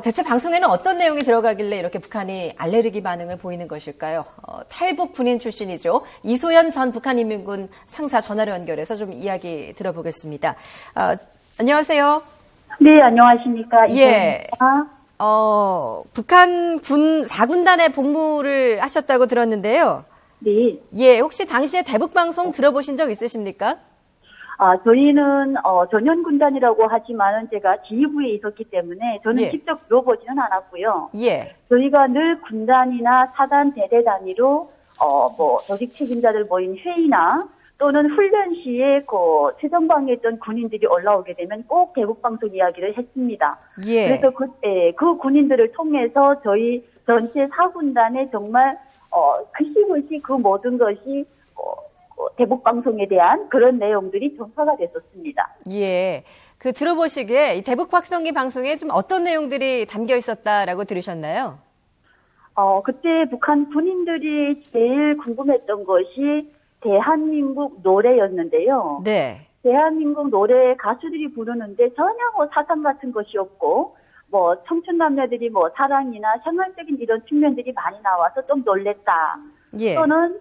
대체 방송에는 어떤 내용이 들어가길래 이렇게 북한이 알레르기 반응을 보이는 것일까요? 탈북 군인 출신이죠. 이소연 전 북한인민군 상사 전화로 연결해서 좀 이야기 들어보겠습니다. 안녕하세요. 네, 안녕하십니까. 예. 북한 군 4군단에 복무를 하셨다고 들었는데요. 네. 예, 혹시 당시에 대북 방송 들어보신 적 있으십니까? 저희는 전현군단이라고 하지만은 제가 지휘부에 있었기 때문에 저는 예. 직접 들어보지는 않았고요. 예. 저희가 늘 군단이나 사단 대대 단위로 조직 책임자들 모인 회의나 또는 훈련 시에 최전방에 있던 군인들이 올라오게 되면 꼭 대북 방송 이야기를 했습니다. 예. 그래서 그 군인들을 통해서 저희 전체 4군단에 정말 글씨글씨 그 모든 것이 대북 방송에 대한 그런 내용들이 전파가 됐었습니다. 예. 들어보시기에 이 대북 확성기 방송에 좀 어떤 내용들이 담겨 있었다라고 들으셨나요? 그때 북한 군인들이 제일 궁금했던 것이 대한민국 노래였는데요. 네. 대한민국 노래 가수들이 부르는데 전혀 사상 같은 것이 없고, 청춘 남녀들이 사랑이나 생활적인 이런 측면들이 많이 나와서 좀 놀랬다. 예. 또는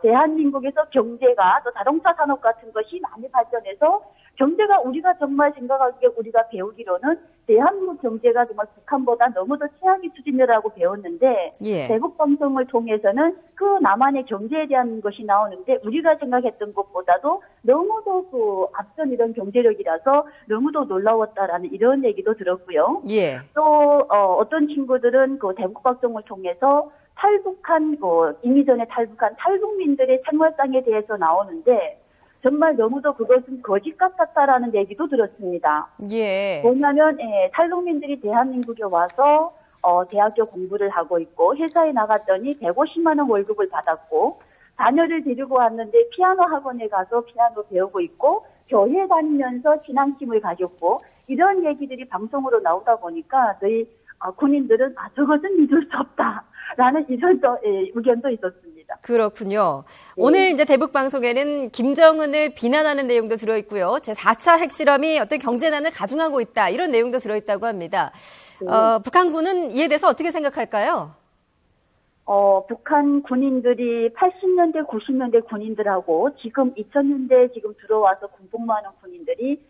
대한민국에서 경제가 또 자동차 산업 같은 것이 많이 발전해서 경제가 우리가 정말 생각하기에 우리가 배우기로는 대한민국 경제가 정말 북한보다 너무도 최악의 수준이라고 배웠는데 예. 대북 방송을 통해서는 그 남한의 경제에 대한 것이 나오는데 우리가 생각했던 것보다도 너무도 앞선 이런 경제력이라서 너무도 놀라웠다라는 이런 얘기도 들었고요. 예. 또 어떤 친구들은 그 대북 방송을 통해서 탈북한 이미 전에 탈북한 탈북민들의 생활상에 대해서 나오는데 정말 너무도 그것은 거짓 같았다라는 얘기도 들었습니다. 예. 뭐냐면 탈북민들이 대한민국에 와서 대학교 공부를 하고 있고 회사에 나갔더니 150만 원 월급을 받았고 자녀를 데리고 왔는데 피아노 학원에 가서 피아노 배우고 있고 교회 다니면서 신앙심을 가졌고 이런 얘기들이 방송으로 나오다 보니까 저희 군인들은 저것은 믿을 수 없다라는 이런 의견도 있었습니다. 그렇군요. 네. 오늘 이제 대북 방송에는 김정은을 비난하는 내용도 들어있고요. 제4차 핵실험이 어떤 경제난을 가중하고 있다. 이런 내용도 들어있다고 합니다. 네. 북한군은 이에 대해서 어떻게 생각할까요? 북한 군인들이 80년대, 90년대 군인들하고 지금 2000년대 지금 들어와서 군복무하는 군인들이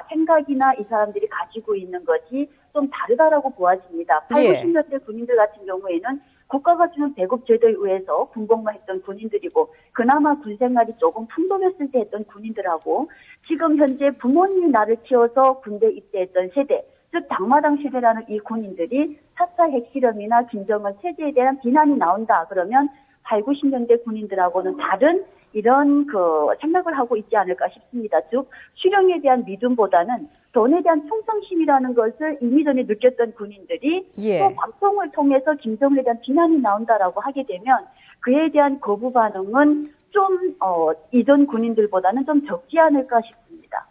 생각이나 이 사람들이 가지고 있는 것이 좀 다르다라고 보아집니다. 80, 90년대 군인들 같은 경우에는 국가가 주는 배급 제도에 의해서 군복무했던 군인들이고 그나마 군 생활이 조금 풍부했을 때 했던 군인들하고 지금 현재 부모님이 나를 키워서 군대 입대했던 세대, 즉 당마당 세대라는 이 군인들이 4차 핵실험이나 김정은 체제에 대한 비난이 나온다 그러면 80, 90년대 군인들하고는 다른 이런 생각을 하고 있지 않을까 싶습니다. 즉 수령에 대한 믿음보다는 돈에 대한 충성심이라는 것을 이미 전에 느꼈던 군인들이 또 방송을 통해서 김정은에 대한 비난이 나온다라고 하게 되면 그에 대한 거부 반응은 좀 이전 군인들보다는 좀 적지 않을까 싶습니다.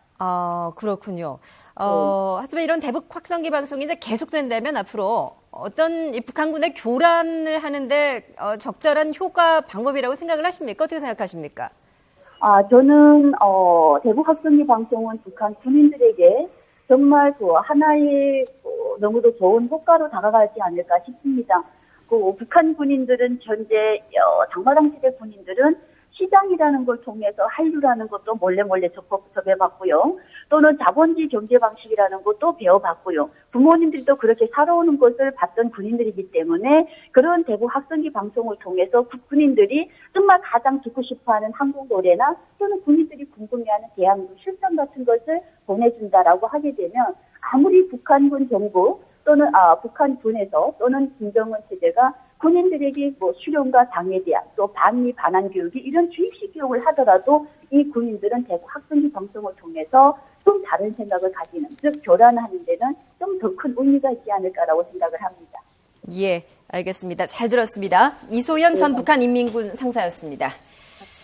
그렇군요. 하지만 이런 대북 확성기 방송이 이제 계속된다면 앞으로 어떤 이 북한군의 교란을 하는데 적절한 효과 방법이라고 생각을 하십니까? 어떻게 생각하십니까? 저는 대북 확성기 방송은 북한 군인들에게 정말 하나의 너무도 좋은 효과로 다가가지 않을까 싶습니다. 북한 군인들은 현재 당마당 시대 군인들은 시장이라는 걸 통해서 한류라는 것도 몰래 접해봤고요. 또는 자본주의 경제 방식이라는 것도 배워봤고요. 부모님들도 그렇게 살아오는 것을 봤던 군인들이기 때문에 그런 대북 확성기 방송을 통해서 군인들이 정말 가장 듣고 싶어하는 한국 노래나 또는 군인들이 궁금해하는 대한민국 실천 같은 것을 보내준다라고 하게 되면 아무리 북한군 정부 또는 북한군에서 또는 김정은 체제가 군인들에게 수령과 당에 대한 또 반미 반한 교육이 이런 주입식 교육을 하더라도 이 군인들은 대북 확성기 방송을 통해서 좀 다른 생각을 가지는 즉 교란하는 데는 좀 더 큰 의미가 있지 않을까라고 생각을 합니다. 예, 알겠습니다. 잘 들었습니다. 이소연 전 북한인민군 상사였습니다.